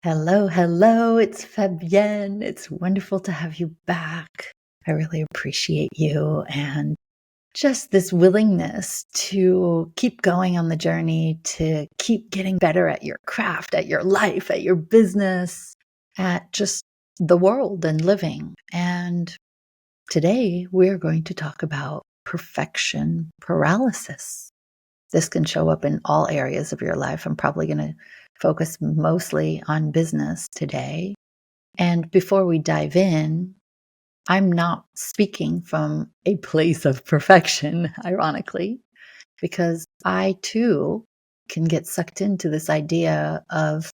Hello, hello, it's Fabienne. It's wonderful to have you back. I really appreciate you and just this willingness to keep going on the journey, to keep getting better at your craft, at your life, at your business, at just the world and living. And today we're going to talk about perfection paralysis. This can show up in all areas of your life. I'm probably going to focus mostly on business today. And before we dive in, I'm not speaking from a place of perfection, ironically, because I too can get sucked into this idea of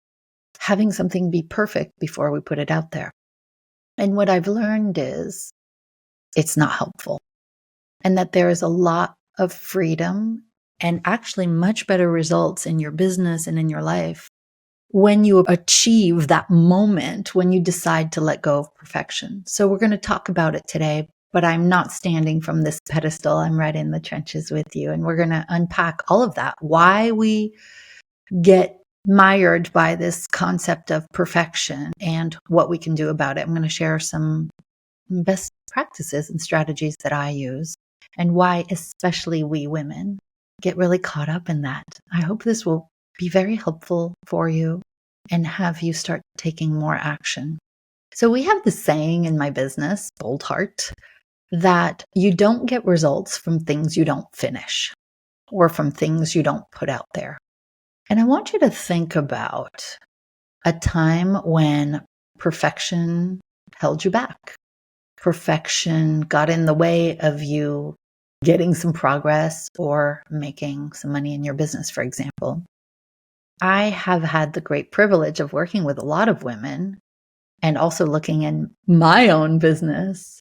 having something be perfect before we put it out there. And what I've learned is it's not helpful, and that there is a lot of freedom and actually much better results in your business and in your life when you achieve that moment, when you decide to let go of perfection. So we're going to talk about it today, but I'm not standing from this pedestal. I'm right in the trenches with you. And we're going to unpack all of that, why we get mired by this concept of perfection and what we can do about it. I'm going to share some best practices and strategies that I use and why especially we women get really caught up in that. I hope this will be very helpful for you and have you start taking more action. So we have the saying in my business, Boldheart, that you don't get results from things you don't finish or from things you don't put out there. And I want you to think about a time when perfection held you back. Perfection got in the way of you getting some progress or making some money in your business, for example. I have had the great privilege of working with a lot of women and also looking in my own business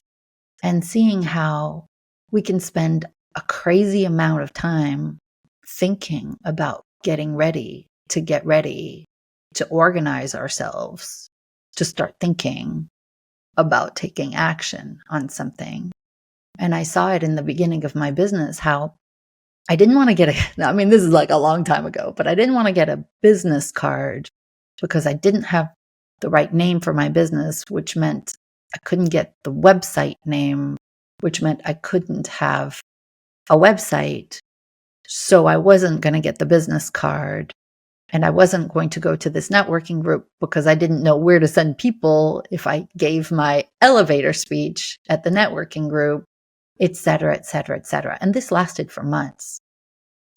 and seeing how we can spend a crazy amount of time thinking about getting ready, to organize ourselves, to start thinking about taking action on something. And I saw it in the beginning of my business, how I didn't want to get this is like a long time ago, but I didn't want to get a business card because I didn't have the right name for my business, which meant I couldn't get the website name, which meant I couldn't have a website. So I wasn't going to get the business card. And I wasn't going to go to this networking group because I didn't know where to send people if I gave my elevator speech at the networking group, et cetera, et cetera, et cetera. And this lasted for months.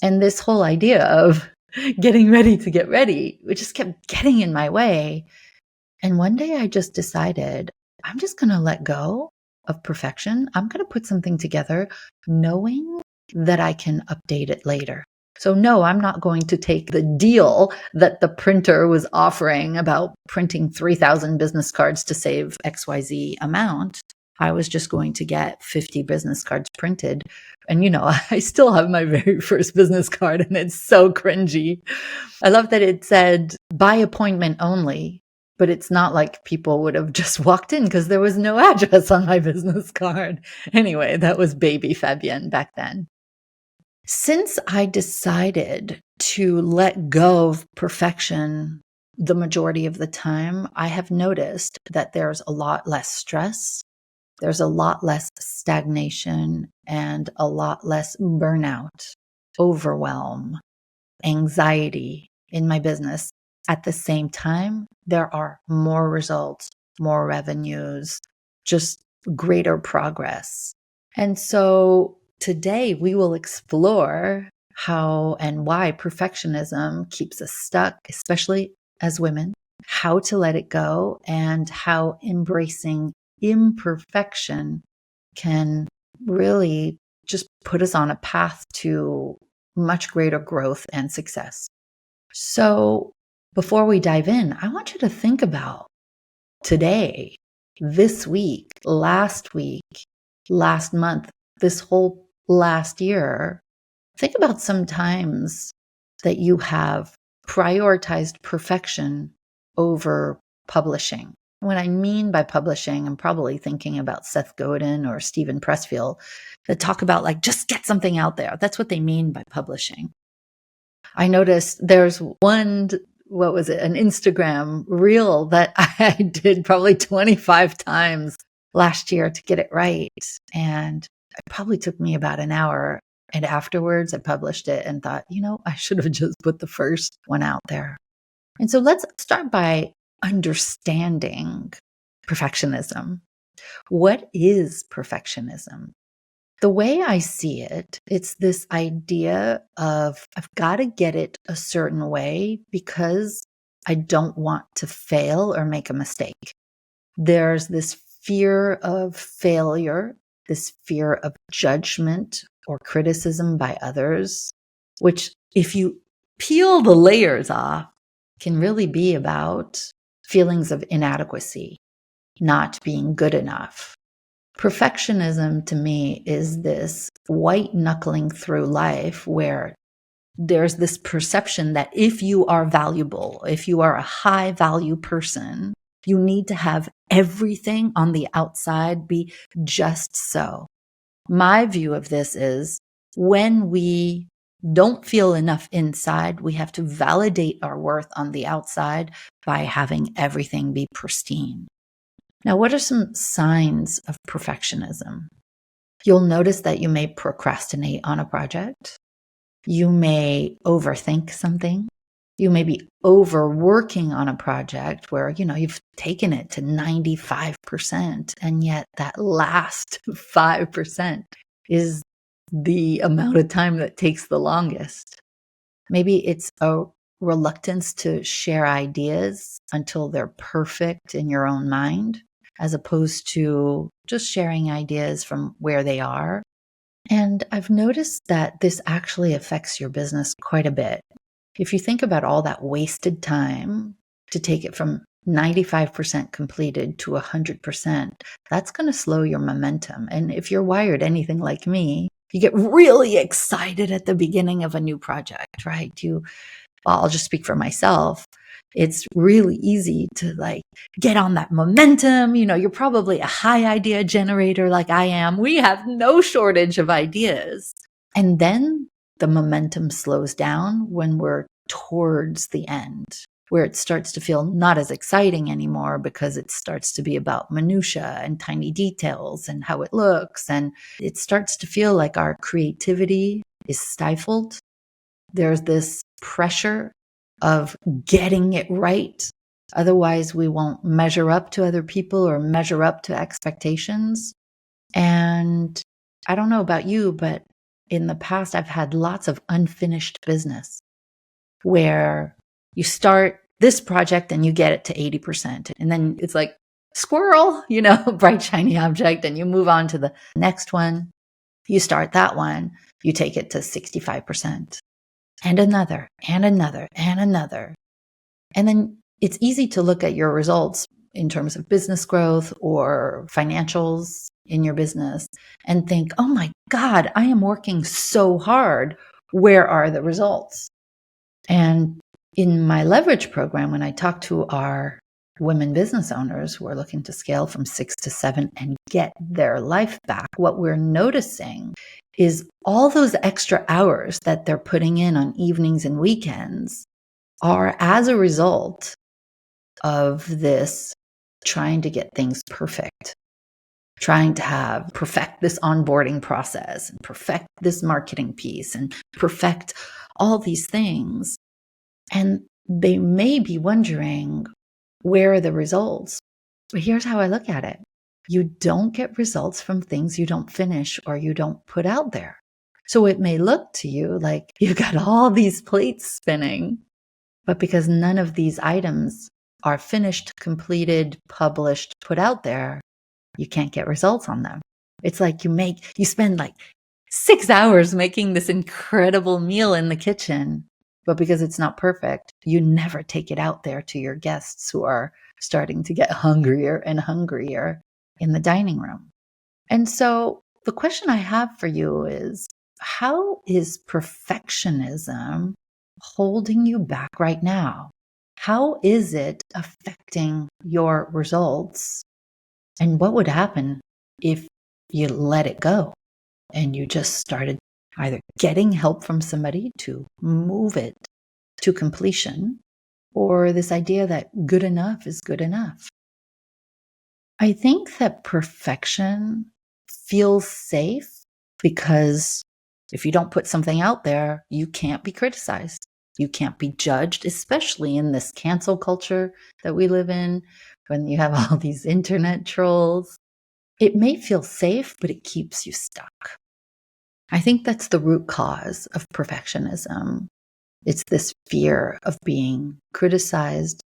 And this whole idea of getting ready to get ready, it just kept getting in my way. And one day I just decided, I'm just going to let go of perfection. I'm going to put something together knowing that I can update it later. So no, I'm not going to take the deal that the printer was offering about printing 3,000 business cards to save XYZ amount. I was just going to get 50 business cards printed. And I still have my very first business card and it's so cringy. I love that it said by appointment only, but it's not like people would have just walked in because there was no address on my business card. Anyway, that was baby Fabienne back then. Since I decided to let go of perfection the majority of the time, I have noticed that there's a lot less stress, there's a lot less stagnation, and a lot less burnout, overwhelm, anxiety in my business. At the same time, there are more results, more revenues, just greater progress. And so today, we will explore how and why perfectionism keeps us stuck, especially as women, how to let it go, and how embracing imperfection can really just put us on a path to much greater growth and success. So before we dive in, I want you to think about today, this week, last month, this whole last year. Think about some times that you have prioritized perfection over publishing. What I mean by publishing, I'm probably thinking about Seth Godin or Stephen Pressfield that talk about just get something out there. That's what they mean by publishing. I noticed there's one what was it, an Instagram reel that I did probably 25 times last year to get it right. And it probably took me about an hour. And afterwards, I published it and thought, I should have just put the first one out there. And so let's start by understanding perfectionism. What is perfectionism? The way I see it, it's this idea of I've got to get it a certain way because I don't want to fail or make a mistake. There's this fear of failure, this fear of judgment or criticism by others, which, if you peel the layers off, can really be about feelings of inadequacy, not being good enough. Perfectionism to me is this white knuckling through life where there's this perception that if you are valuable, if you are a high value person, you need to have everything on the outside be just so. My view of this is when we don't feel enough inside, we have to validate our worth on the outside by having everything be pristine. Now, what are some signs of perfectionism? You'll notice that you may procrastinate on a project. You may overthink something. You may be overworking on a project where, you've taken it to 95%, and yet that last 5% is the amount of time that takes the longest. Maybe it's a reluctance to share ideas until they're perfect in your own mind, as opposed to just sharing ideas from where they are. And I've noticed that this actually affects your business quite a bit. If you think about all that wasted time to take it from 95% completed to 100%, that's going to slow your momentum. And if you're wired anything like me, you get really excited at the beginning of a new project, right? I'll just speak for myself. It's really easy to get on that momentum. You're probably a high idea generator like I am. We have no shortage of ideas. And then the momentum slows down when we're towards the end, where it starts to feel not as exciting anymore because it starts to be about minutia and tiny details and how it looks. And it starts to feel like our creativity is stifled. There's this pressure of getting it right. Otherwise, we won't measure up to other people or measure up to expectations. And I don't know about you, but in the past, I've had lots of unfinished business where you start this project and you get it to 80%. And then it's like squirrel, bright, shiny object. And you move on to the next one. You start that one, you take it to 65%. And another, and another, and another. And then it's easy to look at your results in terms of business growth or financials in your business and think, oh my God, I am working so hard. Where are the results? And in my leverage program, when I talk to our women business owners who are looking to scale from 6 to 7 and get their life back, what we're noticing is all those extra hours that they're putting in on evenings and weekends are as a result of this trying to get things perfect, trying to perfect this onboarding process and perfect this marketing piece and perfect all these things. And they may be wondering, where are the results? But here's how I look at it. You don't get results from things you don't finish or you don't put out there. So it may look to you like you've got all these plates spinning, but because none of these items are finished, completed, published, put out there, you can't get results on them. It's like you spend 6 hours making this incredible meal in the kitchen, but because it's not perfect, you never take it out there to your guests who are starting to get hungrier and hungrier in the dining room. And so the question I have for you is, how is perfectionism holding you back right now? How is it affecting your results? And what would happen if you let it go and you just started either getting help from somebody to move it to completion, or this idea that good enough is good enough. I think that perfection feels safe because if you don't put something out there, you can't be criticized. You can't be judged, especially in this cancel culture that we live in, when you have all these internet trolls. It may feel safe, but it keeps you stuck. I think that's the root cause of perfectionism. It's this fear of being criticized.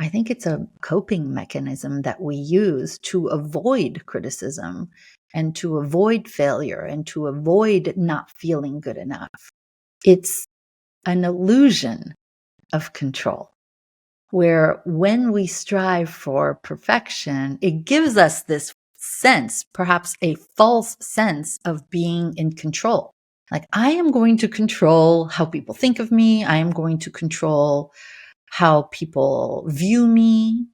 I think it's a coping mechanism that we use to avoid criticism and to avoid failure and to avoid not feeling good enough. It's an illusion of control, where when we strive for perfection, it gives us this sense, perhaps a false sense of being in control. Like, I am going to control how people think of me. I am going to control how people view me.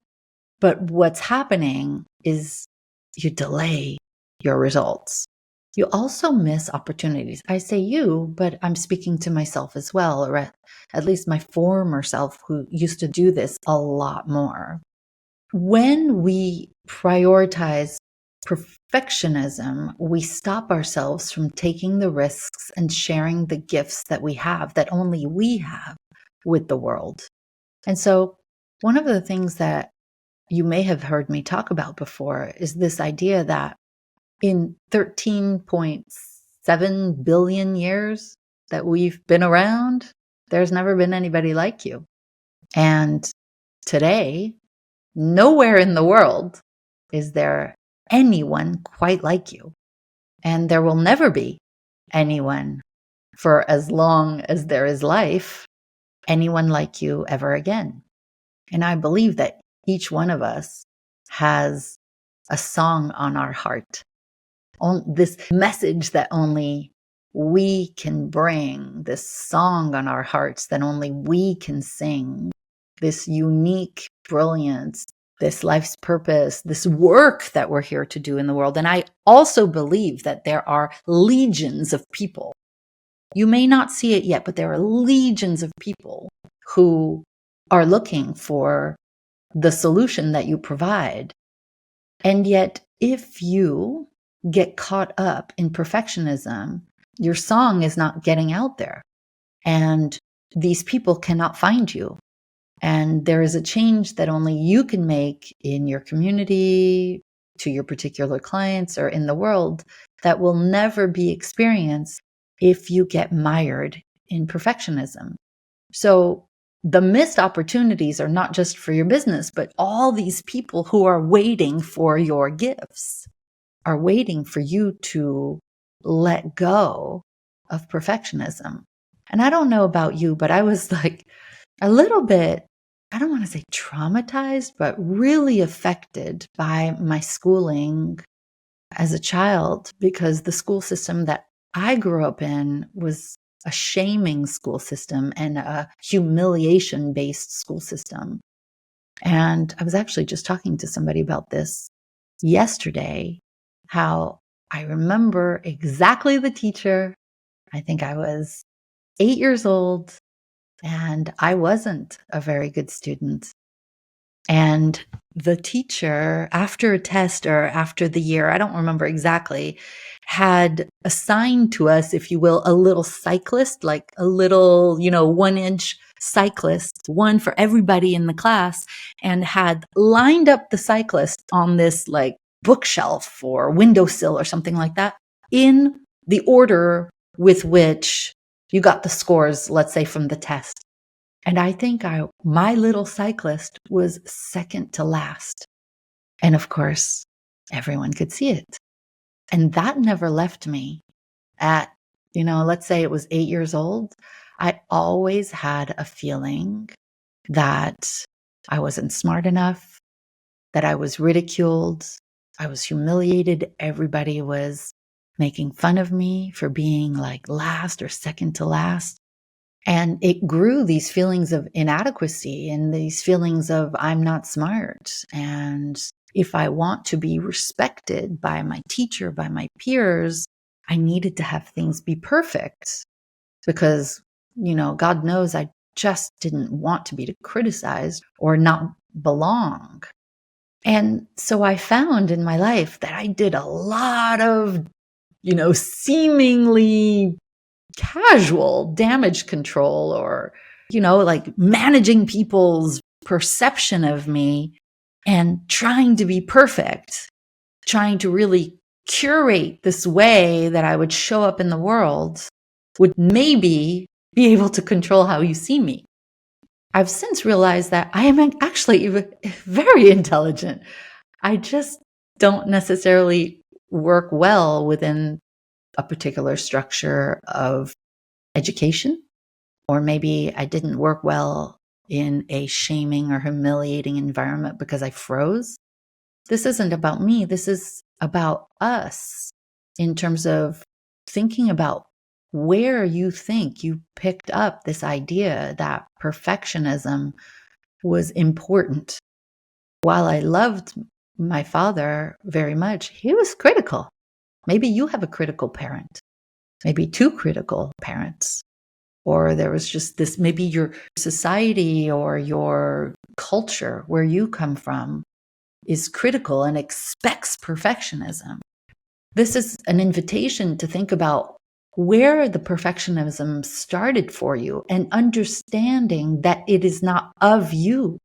But what's happening is you delay your results. You also miss opportunities. I say you, but I'm speaking to myself as well, or at least my former self who used to do this a lot more. When we prioritize perfectionism, we stop ourselves from taking the risks and sharing the gifts that we have, that only we have, with the world. And so, one of the things that you may have heard me talk about before is this idea that in 13.7 billion years that we've been around, there's never been anybody like you. And today, nowhere in the world is there anyone quite like you. And there will never be anyone, for as long as there is life, anyone like you ever again. And I believe that each one of us has a song on our heart, this message that only we can bring, this song on our hearts that only we can sing, this unique brilliance, this life's purpose, this work that we're here to do in the world. And I also believe that there are legions of people. You may not see it yet, but there are legions of people who are looking for the solution that you provide. And yet, if you get caught up in perfectionism, your song is not getting out there. And these people cannot find you. And there is a change that only you can make in your community, to your particular clients, or in the world, that will never be experienced if you get mired in perfectionism. So the missed opportunities are not just for your business, but all these people who are waiting for your gifts, are waiting for you to let go of perfectionism. And I don't know about you, but I was like a little bit, I don't want to say traumatized, but really affected by my schooling as a child, because the school system that I grew up in was a shaming school system and a humiliation based school system. And I was actually just talking to somebody about this yesterday, how I remember exactly the teacher. I think I was 8 years old and I wasn't a very good student. And the teacher, after a test or after the year, I don't remember exactly, had assigned to us, if you will, a little cyclist, like a little, 1-inch cyclist, one for everybody in the class, and had lined up the cyclist on this like bookshelf or windowsill or something like that in the order with which you got the scores, let's say, from the test. And I think my little cyclist was second to last. And of course, everyone could see it. And that never left me. At, let's say it was 8 years old, I always had a feeling that I wasn't smart enough, that I was ridiculed, I was humiliated. Everybody was making fun of me for being like last or second to last. And it grew these feelings of inadequacy and these feelings of I'm not smart. And if I want to be respected by my teacher, by my peers, I needed to have things be perfect because, God knows I just didn't want to be criticized or not belong. And so I found in my life that I did a lot of, seemingly casual damage control or, like managing people's perception of me and trying to be perfect, trying to really curate this way that I would show up in the world would maybe be able to control how you see me. I've since realized that I am actually very intelligent. I just don't necessarily work well within a particular structure of education, or maybe I didn't work well in a shaming or humiliating environment because I froze. This isn't about me. This is about us in terms of thinking about where you think you picked up this idea that perfectionism was important. While I loved my father very much, he was critical. Maybe you have a critical parent, maybe two critical parents, or there was just this, maybe your society or your culture where you come from is critical and expects perfectionism. This is an invitation to think about where the perfectionism started for you and understanding that it is not of you.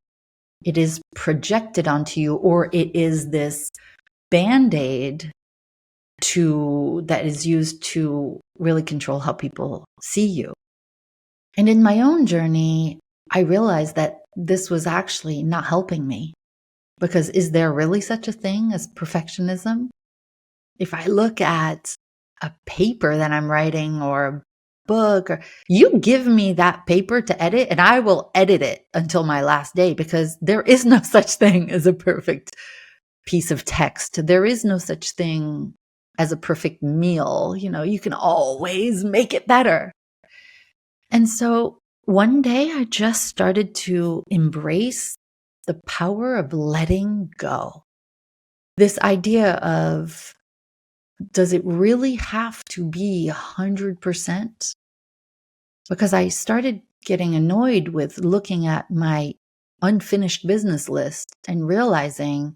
It is projected onto you, or it is this band-aid that is used to really control how people see you. And in my own journey, I realized that this was actually not helping me, because is there really such a thing as perfectionism? If I look at a paper that I'm writing or a book, or you give me that paper to edit and I will edit it until my last day, because there is no such thing as a perfect piece of text. There is no such thing as a perfect meal. You can always make it better. And so one day I just started to embrace the power of letting go. This idea of, does it really have to be 100%? Because I started getting annoyed with looking at my unfinished business list and realizing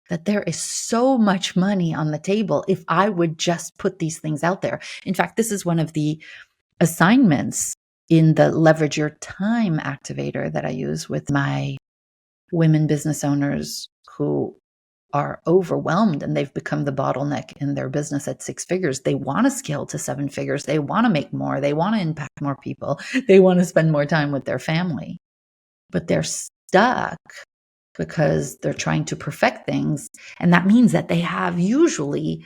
that there is so much money on the table if I would just put these things out there. In fact, this is one of the assignments in the Leverage Your Time activator that I use with my women business owners who are overwhelmed and they've become the bottleneck in their business at 6 figures. They want to scale to 7 figures. They want to make more. They want to impact more people. They want to spend more time with their family, but they're stuck because they're trying to perfect things. And that means that they have usually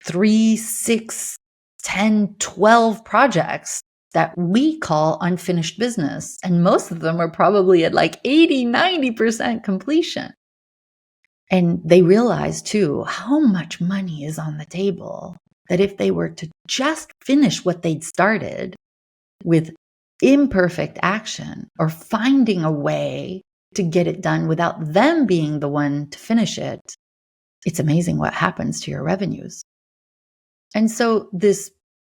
3, 6, 10, 12 projects that we call unfinished business. And most of them are probably at like 80, 90% completion. And they realize too how much money is on the table, that if they were to just finish what they'd started with imperfect action, or finding a way to get it done without them being the one to finish it, it's amazing what happens to your revenues. And so this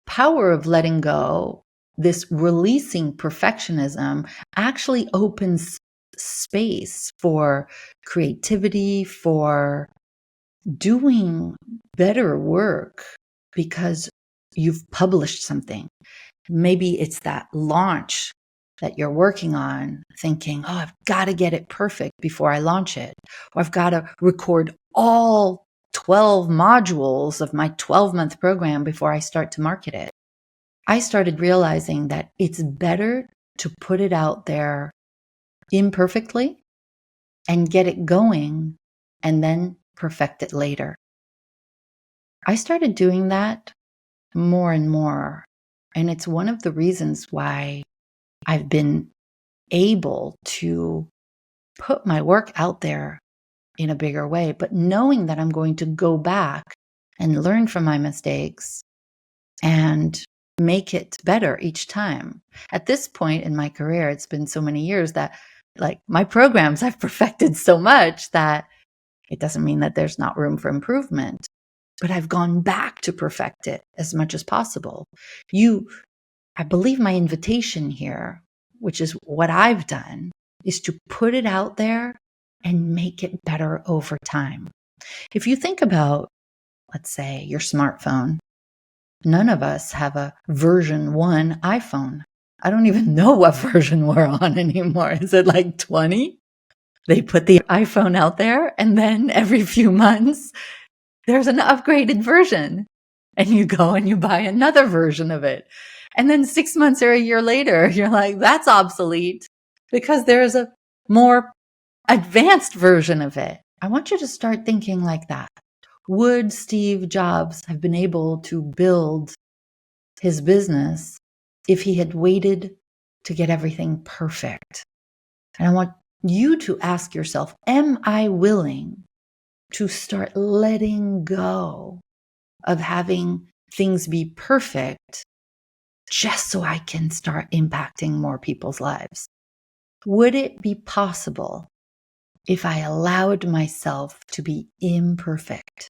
power of letting go, this releasing perfectionism, actually opens space for creativity, for doing better work, because you've published something. Maybe it's that launch that you're working on, thinking, oh, I've got to get it perfect before I launch it. Or I've got to record all 12 modules of my 12-month program before I start to market it. I started realizing that it's better to put it out there imperfectly and get it going and then perfect it later. I started doing that more and more. And it's one of the reasons why I've been able to put my work out there in a bigger way, but knowing that I'm going to go back and learn from my mistakes and make it better each time. At this point in my career, it's been so many years that like my programs I've perfected so much that it doesn't mean that there's not room for improvement, but I've gone back to perfect it as much as possible. I believe my invitation here which is what I've done, is to put it out there and make it better over time. If you think about, let's say, your smartphone, none of us have a version 1 iPhone. I don't even know what version we're on anymore. Is it like 20? They put the iPhone out there, and then every few months, there's an upgraded version. And you go and you buy another version of it. And then 6 months or a year later, you're like, that's obsolete because there's a more advanced version of it. I want you to start thinking like that. Would Steve Jobs have been able to build his business if he had waited to get everything perfect? And I want you to ask yourself, am I willing to start letting go of having things be perfect just so I can start impacting more people's lives? Would it be possible if I allowed myself to be imperfect?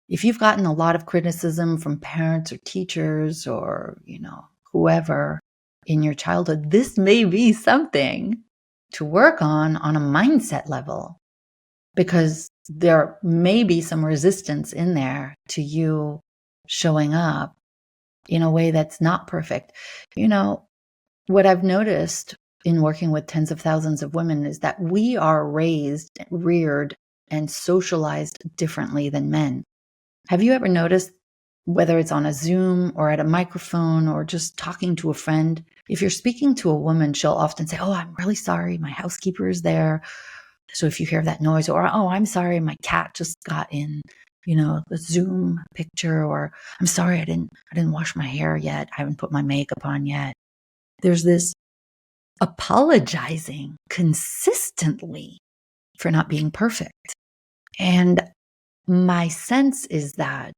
If you've gotten a lot of criticism from parents or teachers or, whoever in your childhood, this may be something to work on a mindset level, because there may be some resistance in there to you showing up in a way that's not perfect. What I've noticed in working with tens of thousands of women is that we are raised, reared, and socialized differently than men. Have you ever noticed, whether it's on a Zoom or at a microphone or just talking to a friend, if you're speaking to a woman, she'll often say, "Oh, I'm really sorry, my housekeeper is there. So if you hear that noise," or, "Oh, I'm sorry, my cat just got in, the Zoom picture," or, "I'm sorry, I didn't wash my hair yet. I haven't put my makeup on yet." There's this apologizing consistently for not being perfect. And my sense is that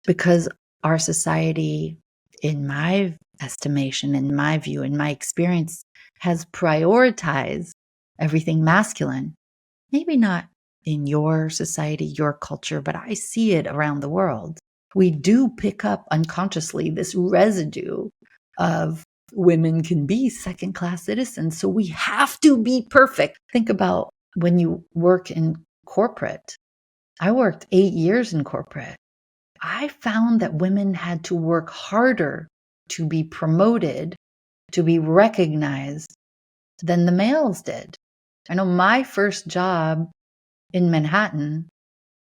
because our society, in my estimation, in my view, in my experience, has prioritized everything masculine, maybe not in your society, your culture, but I see it around the world. We do pick up unconsciously this residue of women can be second-class citizens, so we have to be perfect. Think about when you work in corporate. I worked 8 years in corporate. I found that women had to work harder to be promoted, to be recognized than the males did. I know my first job in Manhattan,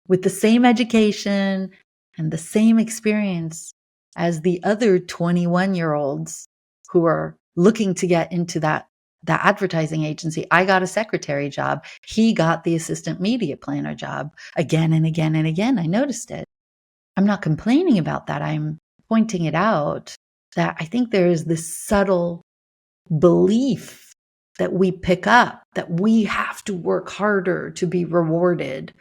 with the same education and the same experience as the other 21-year-olds who are looking to get into that advertising agency, I got a secretary job. He got the assistant media planner job. Again and again and again, I noticed it. I'm not complaining about that. I'm pointing it out that I think there is this subtle belief that we pick up that we have to work harder to be rewarded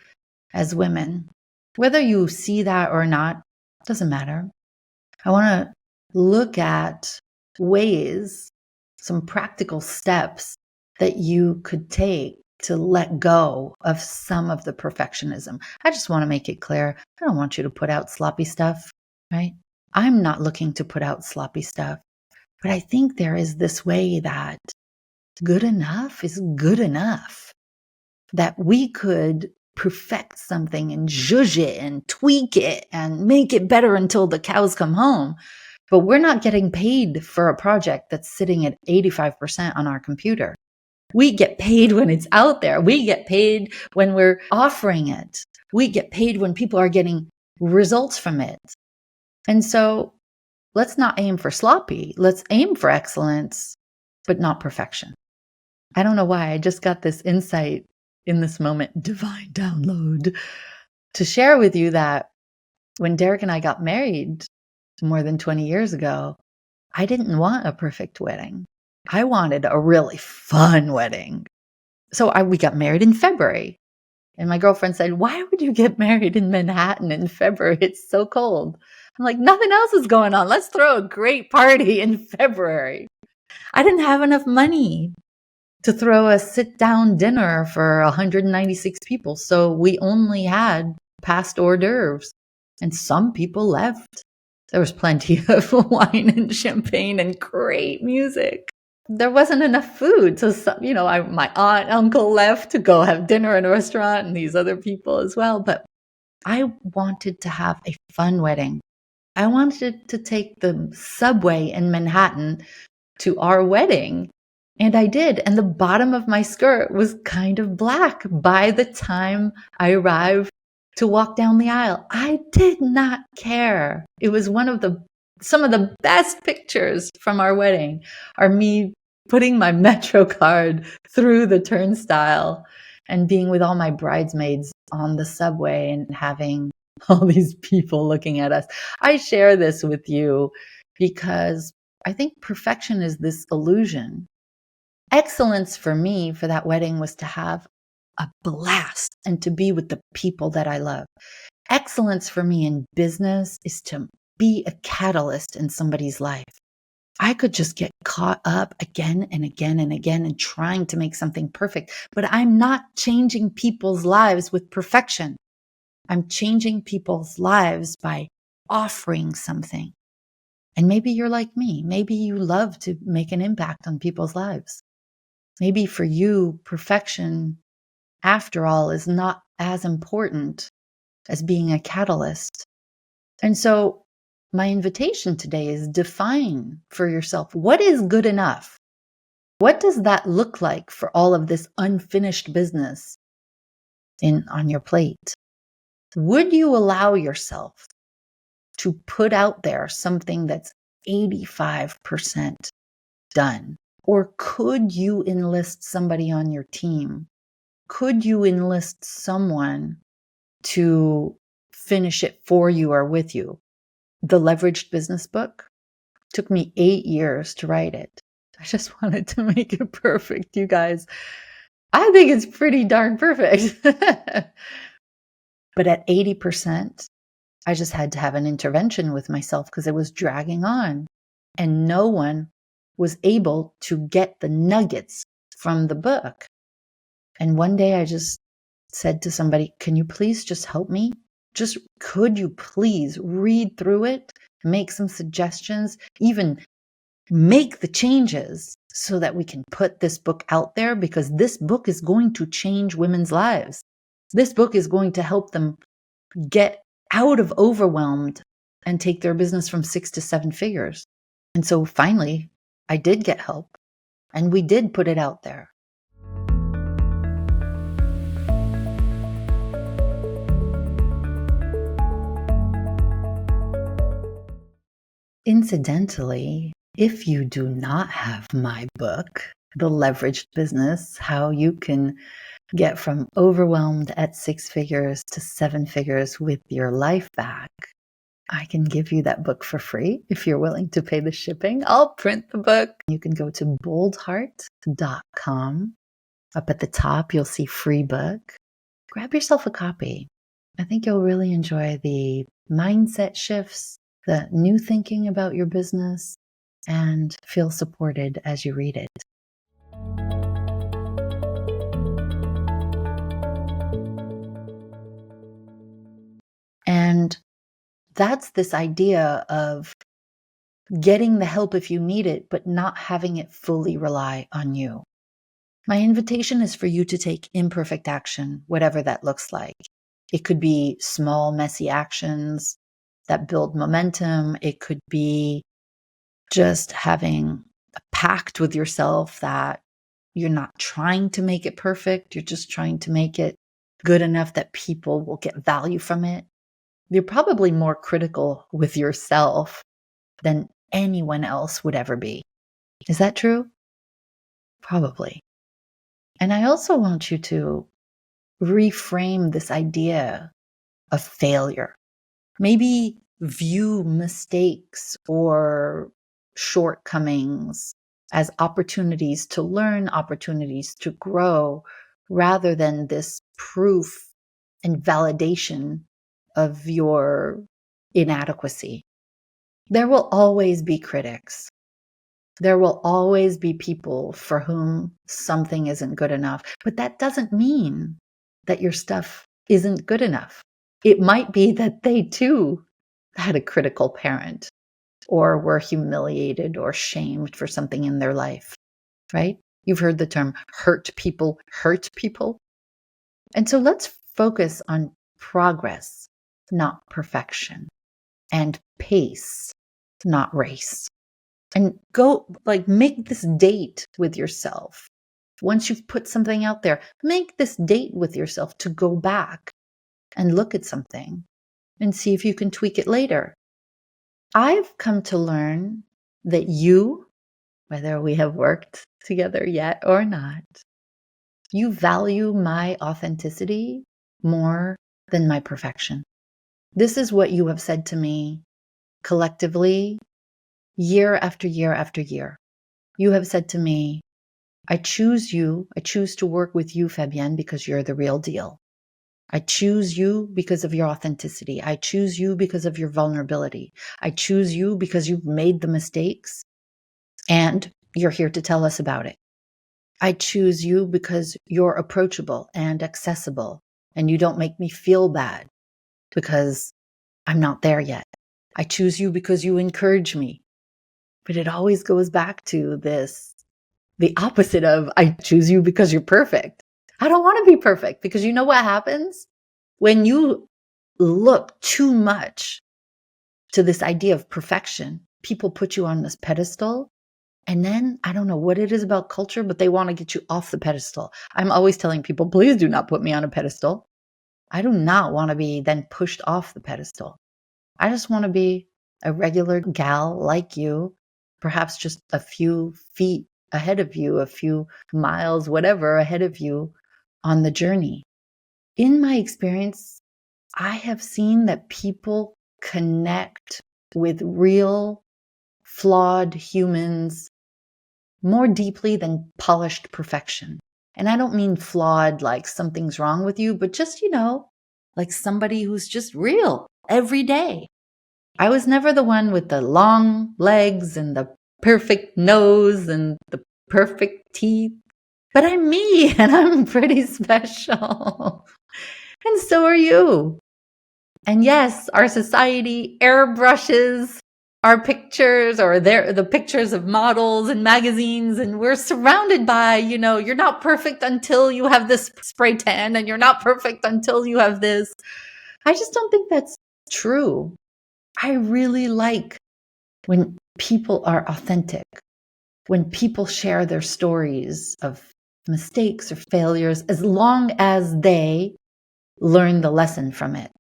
as women. Whether you see that or not, doesn't matter. I want to look at ways, some practical steps that you could take to let go of some of the perfectionism. I just want to make it clear, I don't want you to put out sloppy stuff, right? I'm not looking to put out sloppy stuff, but I think there is this way that good enough is good enough, that we could perfect something and zhuzh it and tweak it and make it better until the cows come home. But we're not getting paid for a project that's sitting at 85% on our computer. We get paid when it's out there. We get paid when we're offering it. We get paid when people are getting results from it. And so let's not aim for sloppy. Let's aim for excellence, but not perfection. I don't know why. I just got this insight in this moment, divine download, to share with you that when Derek and I got married more than 20 years ago, I didn't want a perfect wedding. I wanted a really fun wedding. So we got married in February. And my girlfriend said, "Why would you get married in Manhattan in February? It's so cold." I'm like, "Nothing else is going on. Let's throw a great party in February." I didn't have enough money to throw a sit-down dinner for 196 people. So we only had past hors d'oeuvres. And some people left. There was plenty of wine and champagne and great music. there wasn't enough food. So, my aunt, uncle left to go have dinner in a restaurant and these other people as well. But I wanted to have a fun wedding. I wanted to take the subway in Manhattan to our wedding. And I did. And the bottom of my skirt was kind of black by the time I arrived to walk down the aisle. I did not care. It was some of the best pictures from our wedding are me putting my Metro card through the turnstile and being with all my bridesmaids on the subway and having all these people looking at us. I share this with you because I think perfection is this illusion. Excellence for me for that wedding was to have a blast and to be with the people that I love. Excellence for me in business is to be a catalyst in somebody's life. I could just get caught up again and again and again and trying to make something perfect, but I'm not changing people's lives with perfection. I'm changing people's lives by offering something. And maybe you're like me. Maybe you love to make an impact on people's lives. Maybe for you, perfection, after all, is not as important as being a catalyst. And so my invitation today is define for yourself, what is good enough? What does that look like for all of this unfinished business on your plate? Would you allow yourself to put out there something that's 85% done? Or could you enlist somebody on your team? Could you enlist someone to finish it for you or with you? The Leveraged Business book took me 8 years to write it. I just wanted to make it perfect, you guys. I think it's pretty darn perfect. But at 80%, I just had to have an intervention with myself because it was dragging on. And no one was able to get the nuggets from the book. And one day I just said to somebody, can you please just help me? Could you please read through it, make some suggestions, even make the changes so that we can put this book out there, because this book is going to change women's lives. This book is going to help them get out of overwhelmed and take their business from 6 to 7 figures. And so finally, I did get help and we did put it out there. Incidentally, if you do not have my book, The Leveraged Business, How You Can Get from Overwhelmed at 6 Figures to 7 Figures with Your Life Back, I can give you that book for free if you're willing to pay the shipping. I'll print the book. You can go to boldheart.com. Up at the top, you'll see free book. Grab yourself a copy. I think you'll really enjoy the mindset shifts, the new thinking about your business, and feel supported as you read it. And that's this idea of getting the help if you need it, but not having it fully rely on you. My invitation is for you to take imperfect action, whatever that looks like. It could be small, messy actions that build momentum. It could be just having a pact with yourself that you're not trying to make it perfect. You're just trying to make it good enough that people will get value from it. You're probably more critical with yourself than anyone else would ever be. Is that true? Probably. And I also want you to reframe this idea of failure. Maybe view mistakes or shortcomings as opportunities to learn, opportunities to grow, rather than this proof and validation of your inadequacy. There will always be critics. There will always be people for whom something isn't good enough, but that doesn't mean that your stuff isn't good enough. It might be that they too had a critical parent or were humiliated or shamed for something in their life. right? You've heard the term hurt people hurt people. And so let's focus on progress, not perfection, and pace, not race. And go make this date with yourself. Once you've put something out there, make this date with yourself to go back and look at something and see if you can tweak it later. I've come to learn that you, whether we have worked together yet or not, you value my authenticity more than my perfection. This is what you have said to me collectively, year after year after year. You have said to me, I choose you. I choose to work with you, Fabienne, because you're the real deal. I choose you because of your authenticity. I choose you because of your vulnerability. I choose you because you've made the mistakes and you're here to tell us about it. I choose you because you're approachable and accessible and you don't make me feel bad because I'm not there yet. I choose you because you encourage me. But it always goes back to the opposite of I choose you because you're perfect. I don't want to be perfect because you know what happens? When you look too much to this idea of perfection, people put you on this pedestal. And then I don't know what it is about culture, but they want to get you off the pedestal. I'm always telling people, please do not put me on a pedestal. I do not want to be then pushed off the pedestal. I just want to be a regular gal like you, perhaps just a few feet ahead of you, a few miles, whatever, ahead of you on the journey. In my experience, I have seen that people connect with real, flawed humans more deeply than polished perfection. And I don't mean flawed like something's wrong with you, but just, like somebody who's just real every day. I was never the one with the long legs and the perfect nose and the perfect teeth, but I'm me and I'm pretty special. And so are you. And yes, our society airbrushes our pictures or the pictures of models and magazines. And we're surrounded by, you're not perfect until you have this spray tan and you're not perfect until you have this. I just don't think that's true. I really like when people are authentic, when people share their stories of mistakes or failures, as long as they learn the lesson from it,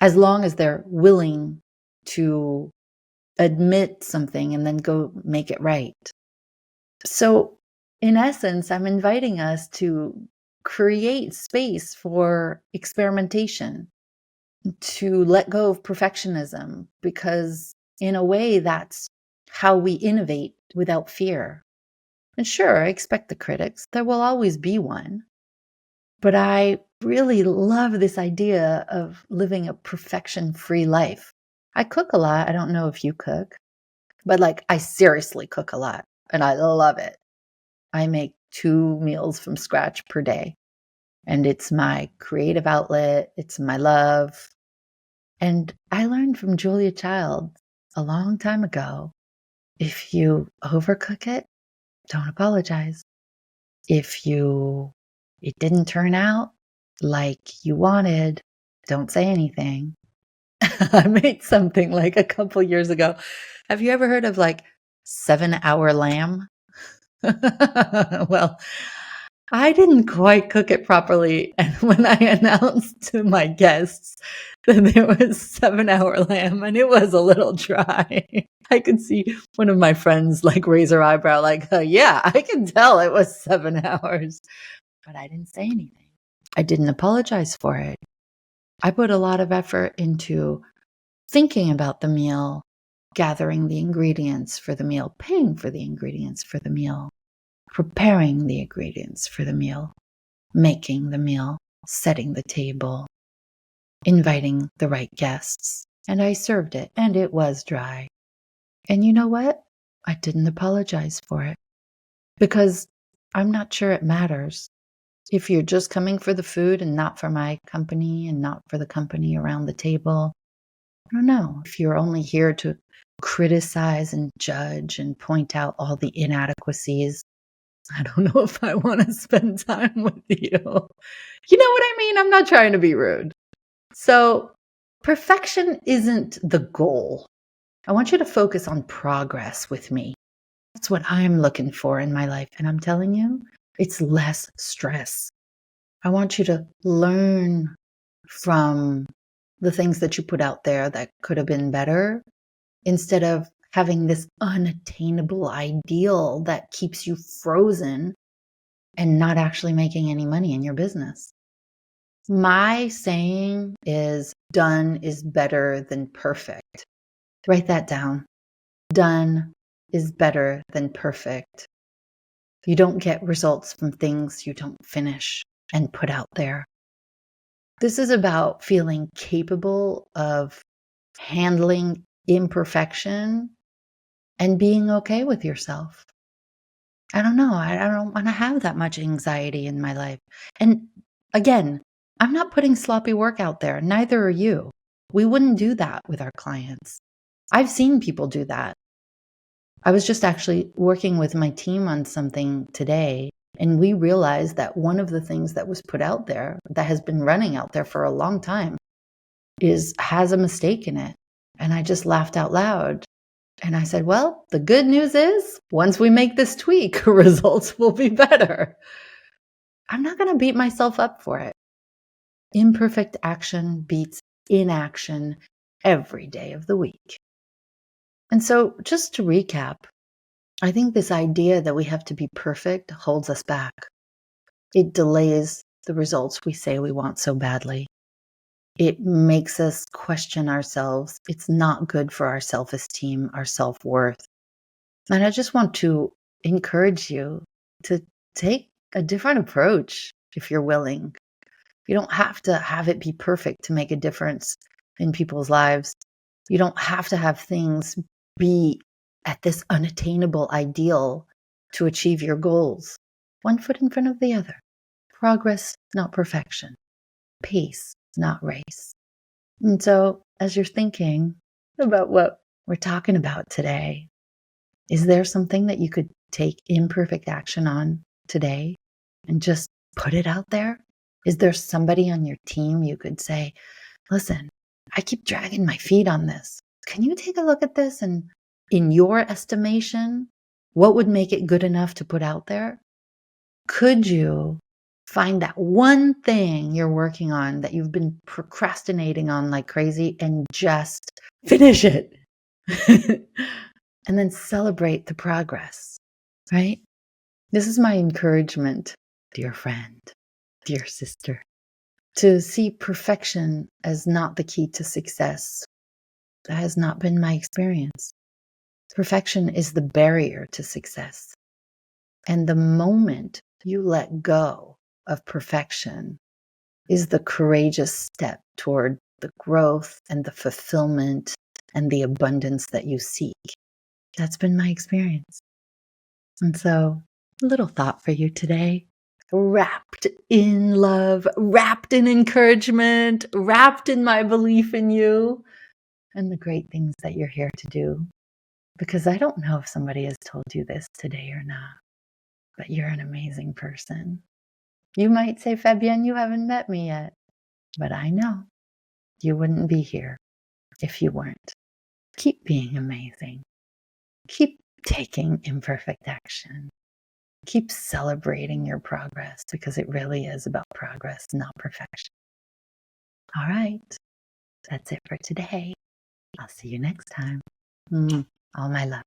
as long as they're willing to admit something and then go make it right. So, in essence, I'm inviting us to create space for experimentation, to let go of perfectionism, because in a way, that's how we innovate without fear. And sure, I expect the critics. There will always be one. But I really love this idea of living a perfection-free life. I cook a lot. I don't know if you cook, but I seriously cook a lot and I love it. I make 2 meals from scratch per day and it's my creative outlet. It's my love. And I learned from Julia Child a long time ago, if you overcook it, don't apologize. If it didn't turn out like you wanted, don't say anything. I made something a couple years ago. Have you ever heard of 7-hour lamb? Well, I didn't quite cook it properly. And when I announced to my guests that there was 7-hour lamb and it was a little dry, I could see one of my friends raise her eyebrow yeah, I can tell it was 7 hours. But I didn't say anything. I didn't apologize for it. I put a lot of effort into thinking about the meal, gathering the ingredients for the meal, paying for the ingredients for the meal, preparing the ingredients for the meal, making the meal, setting the table, inviting the right guests. And I served it, and it was dry. And you know what? I didn't apologize for it because I'm not sure it matters. If you're just coming for the food and not for my company and not for the company around the table, I don't know. If you're only here to criticize and judge and point out all the inadequacies, I don't know if I want to spend time with you. You know what I mean? I'm not trying to be rude. So, perfection isn't the goal. I want you to focus on progress with me. That's what I'm looking for in my life. And I'm telling you, it's less stress. I want you to learn from the things that you put out there that could have been better instead of having this unattainable ideal that keeps you frozen and not actually making any money in your business. My saying is done is better than perfect. Write that down. Done is better than perfect. You don't get results from things you don't finish and put out there. This is about feeling capable of handling imperfection and being okay with yourself. I don't know. I don't want to have that much anxiety in my life. And again, I'm not putting sloppy work out there. Neither are you. We wouldn't do that with our clients. I've seen people do that. I was just actually working with my team on something today, and we realized that one of the things that was put out there that has been running out there for a long time has a mistake in it. And I just laughed out loud. And I said, well, the good news is once we make this tweak, results will be better. I'm not going to beat myself up for it. Imperfect action beats inaction every day of the week. And so just to recap, I think this idea that we have to be perfect holds us back. It delays the results we say we want so badly. It makes us question ourselves. It's not good for our self-esteem, our self-worth. And I just want to encourage you to take a different approach if you're willing. You don't have to have it be perfect to make a difference in people's lives. You don't have to have things be at this unattainable ideal to achieve your goals. One foot in front of the other. Progress, not perfection. Pace, not race. And so, as you're thinking about what we're talking about today, is there something that you could take imperfect action on today and just put it out there? Is there somebody on your team you could say, listen, I keep dragging my feet on this. Can you take a look at this? And in your estimation, what would make it good enough to put out there? Could you find that one thing you're working on that you've been procrastinating on like crazy and just finish it? And then celebrate the progress, right? This is my encouragement, dear friend, dear sister, to see perfection as not the key to success. That has not been my experience. Perfection is the barrier to success. And the moment you let go of perfection is the courageous step toward the growth and the fulfillment and the abundance that you seek. That's been my experience. And so, a little thought for you today, wrapped in love, wrapped in encouragement, wrapped in my belief in you and the great things that you're here to do. Because I don't know if somebody has told you this today or not, but you're an amazing person. You might say, Fabienne, you haven't met me yet, but I know you wouldn't be here if you weren't. Keep being amazing. Keep taking imperfect action. Keep celebrating your progress because it really is about progress, not perfection. All right. That's it for today. I'll see you next time. All my love.